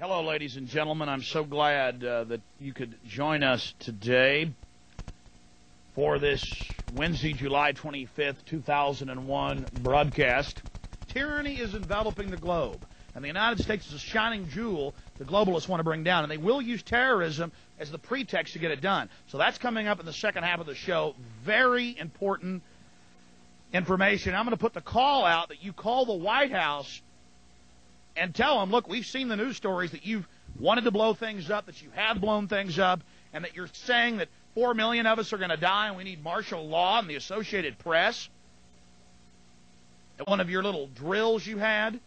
Hello, ladies and gentlemen. I'm so glad that you could join us today for this Wednesday, July 25th, 2001 broadcast. Tyranny is enveloping the globe, and the United States is a shining jewel the globalists want to bring down, and they will use terrorism as the pretext to get it done. So that's coming up in the second half of the show. Very important information. I'm going to put the call out that you call the White House and tell them, look, we've seen the news stories that you've wanted to blow things up, that you have blown things up, and that you're saying that 4 million of us are going to die and we need martial law and the Associated Press at one of your little drills you had,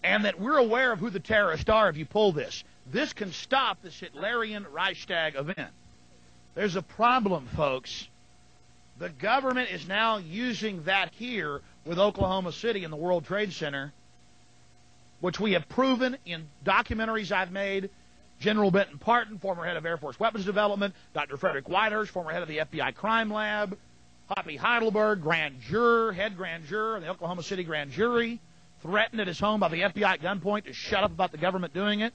and that we're aware of who the terrorists are if you pull this. This can stop this Hitlerian Reichstag event. There's a problem, folks. The government is now using that here with Oklahoma City and the World Trade Center, which we have proven in documentaries I've made. General Benton Parton, former head of Air Force Weapons Development, Dr. Frederick Whitehurst, former head of the FBI Crime Lab, Hoppy Heidelberg, grand juror, head grand juror in the Oklahoma City grand jury, threatened at his home by the FBI at gunpoint to shut up about the government doing it.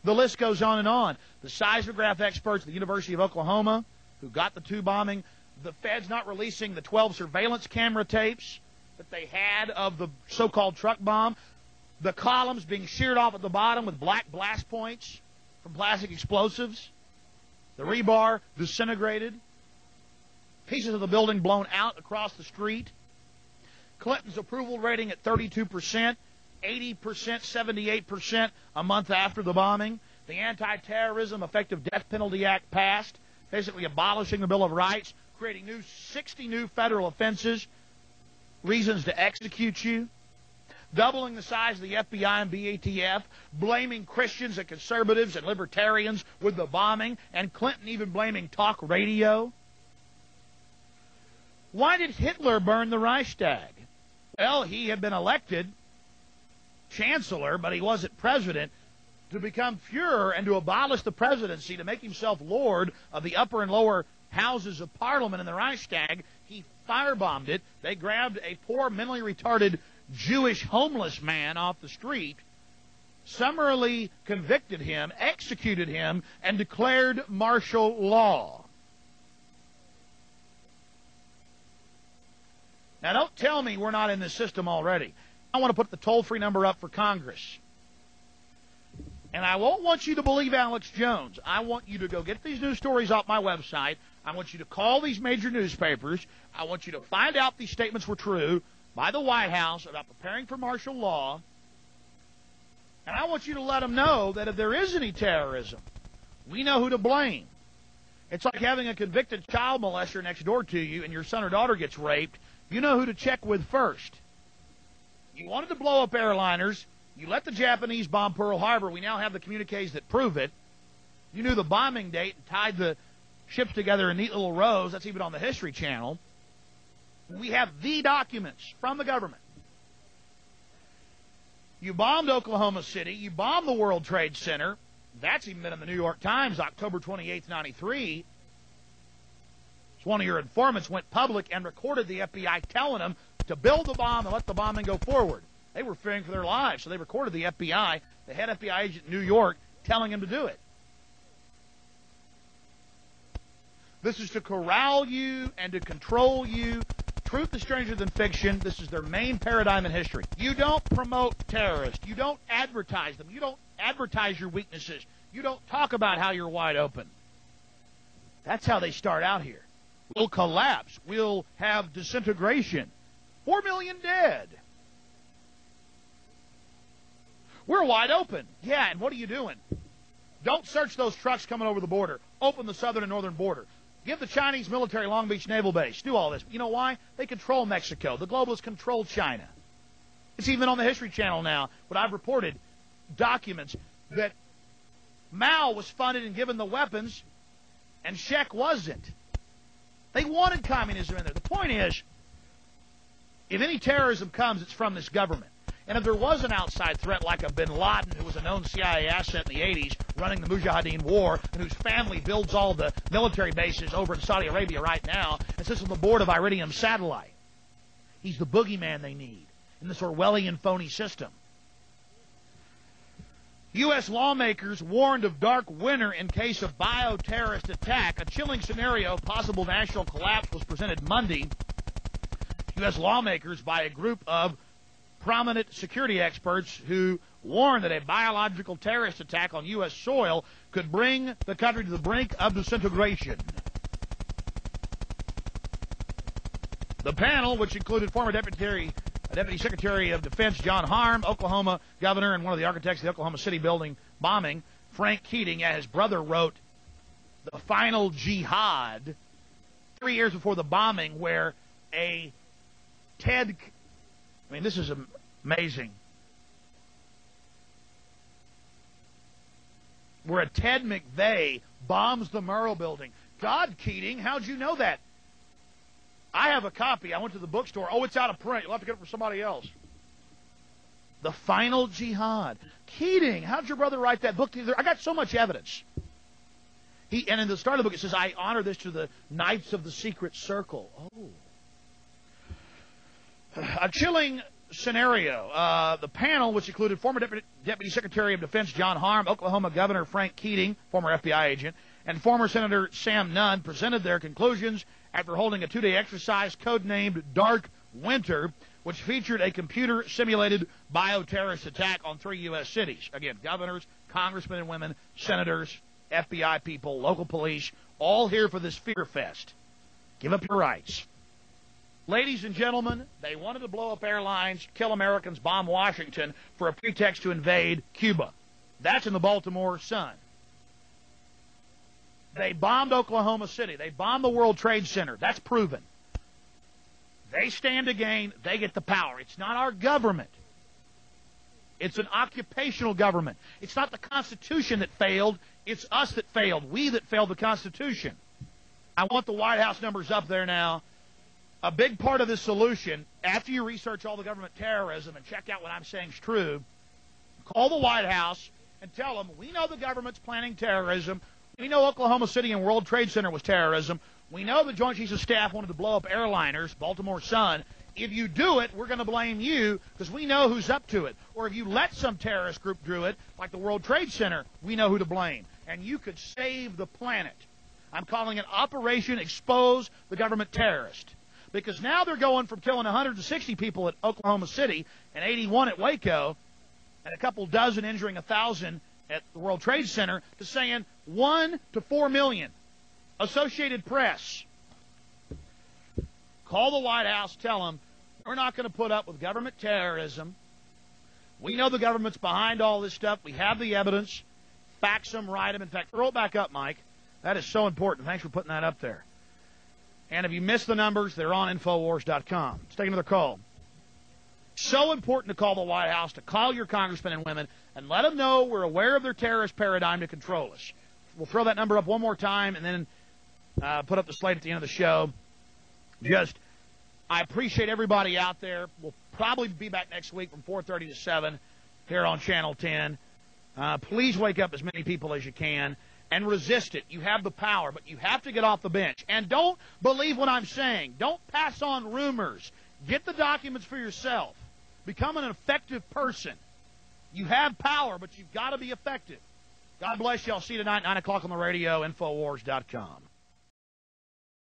The list goes on and on. The seismograph experts at the University of Oklahoma who got the two bombing, the feds not releasing the 12 surveillance camera tapes that they had of the so-called truck bomb, the columns being sheared off at the bottom with black blast points from plastic explosives, the rebar disintegrated, pieces of the building blown out across the street, Clinton's approval rating at 32%, 80%, 78% a month after the bombing, the Anti-Terrorism Effective Death Penalty Act passed, basically abolishing the Bill of Rights, creating 60 new federal offenses, reasons to execute you, doubling the size of the FBI and BATF, blaming Christians and conservatives and libertarians with the bombing, and Clinton even blaming talk radio. Why did Hitler burn the Reichstag? Well, he had been elected chancellor, but he wasn't president. To become Fuhrer and to abolish the presidency, to make himself lord of the upper and lower houses of parliament in the Reichstag, he firebombed it. They grabbed a poor, mentally retarded Jewish homeless man off the street, summarily convicted him, executed him, and declared martial law. Now, don't tell me we're not in this system already. I want to put the toll-free number up for Congress. And I won't want you to believe Alex Jones. I want you to go get these news stories off my website. I want you to call these major newspapers. I want you to find out these statements were true by the White House about preparing for martial law. And I want you to let them know that if there is any terrorism, we know who to blame. It's like having a convicted child molester next door to you and your son or daughter gets raped. You know who to check with first. You wanted to blow up airliners. You let the Japanese bomb Pearl Harbor. We now have the communiques that prove it. You knew the bombing date and tied the ships together in neat little rows. That's even on the History Channel. We have the documents from the government. You bombed Oklahoma City. You bombed the World Trade Center. That's even been in the New York Times, October 28th, 93. So one of your informants went public and recorded the FBI telling them to build the bomb and let the bombing go forward. They were fearing for their lives, so they recorded the FBI, the head FBI agent in New York, telling him to do it. This is to corral you and to control you. Truth is stranger than fiction. This is their main paradigm in history. You don't promote terrorists. You don't advertise them. You don't advertise your weaknesses. You don't talk about how you're wide open. That's how they start out here. We'll collapse. We'll have disintegration. 4 million dead. We're wide open. Yeah, and what are you doing? Don't search those trucks coming over the border. Open the southern and northern border. Give the Chinese military Long Beach Naval Base. Do all this. You know why? They control Mexico. The globalists control China. It's even on the History Channel now, what I've reported, documents that Mao was funded and given the weapons, and Czech wasn't. They wanted communism in there. The point is, if any terrorism comes, it's from this government. And if there was an outside threat like a bin Laden, who was a known CIA asset in the 80s, running the Mujahideen war, and whose family builds all the military bases over in Saudi Arabia right now, and sits on the board of Iridium Satellite. He's the boogeyman they need in this Orwellian phony system. U.S. lawmakers warned of dark winter in case of bioterrorist attack. A chilling scenario of possible national collapse was presented Monday. U.S. lawmakers by a group of prominent security experts who warned that a biological terrorist attack on U.S. soil could bring the country to the brink of disintegration. The panel, which included former Deputy Secretary of Defense John Harm, Oklahoma governor, and one of the architects of the Oklahoma City building bombing, Frank Keating, his brother wrote The Final Jihad 3 years before the bombing, where a Ted, I mean, this is amazing, where a Ted McVeigh bombs the Murrah building. God, Keating, how'd you know that? I have a copy. I went to the bookstore. Oh, it's out of print. You'll have to get it from somebody else. The Final Jihad. Keating, how'd your brother write that book? I got so much evidence. And in the start of the book, it says, I honor this to the Knights of the Secret Circle. Oh. A chilling scenario. The panel, which included former Deputy Secretary of Defense John Harm, Oklahoma Governor Frank Keating, former FBI agent, and former Senator Sam Nunn, presented their conclusions after holding a 2-day exercise codenamed Dark Winter, which featured a computer-simulated bioterrorist attack on 3 U.S. cities. Again, governors, congressmen and women, senators, FBI people, local police, all here for this fear fest. Give up your rights. Ladies and gentlemen, they wanted to blow up airlines, kill Americans, bomb Washington for a pretext to invade Cuba. That's in the Baltimore Sun. They bombed Oklahoma City. They bombed the World Trade Center. That's proven. They stand to gain. They get the power. It's not our government. It's an occupational government. It's not the Constitution that failed. It's us that failed. We that failed the Constitution. I want the White House numbers up there now. A big part of this solution, after you research all the government terrorism and check out what I'm saying is true, call the White House and tell them, we know the government's planning terrorism. We know Oklahoma City and World Trade Center was terrorism. We know the Joint Chiefs of Staff wanted to blow up airliners, Baltimore Sun. If you do it, we're going to blame you because we know who's up to it. Or if you let some terrorist group do it, like the World Trade Center, we know who to blame. And you could save the planet. I'm calling it Operation Expose the Government Terrorist. Because now they're going from killing 160 people at Oklahoma City and 81 at Waco and a couple dozen injuring 1,000 at the World Trade Center to saying 1 to 4 million. Associated Press. Call the White House, tell them, we're not going to put up with government terrorism. We know the government's behind all this stuff. We have the evidence. Fax them, write them. In fact, throw it back up, Mike. That is so important. Thanks for putting that up there. And if you missed the numbers, they're on Infowars.com. Let's take another call. So important to call the White House, to call your congressmen and women, and let them know we're aware of their terrorist paradigm to control us. We'll throw that number up one more time and then put up the slate at the end of the show. I appreciate everybody out there. We'll probably be back next week from 4:30 to 7 here on Channel 10. Please wake up as many people as you can and resist it. You have the power, but you have to get off the bench. And don't believe what I'm saying. Don't pass on rumors. Get the documents for yourself. Become an effective person. You have power, but you've got to be effective. God bless you. I'll see you tonight, 9 o'clock on the radio, Infowars.com.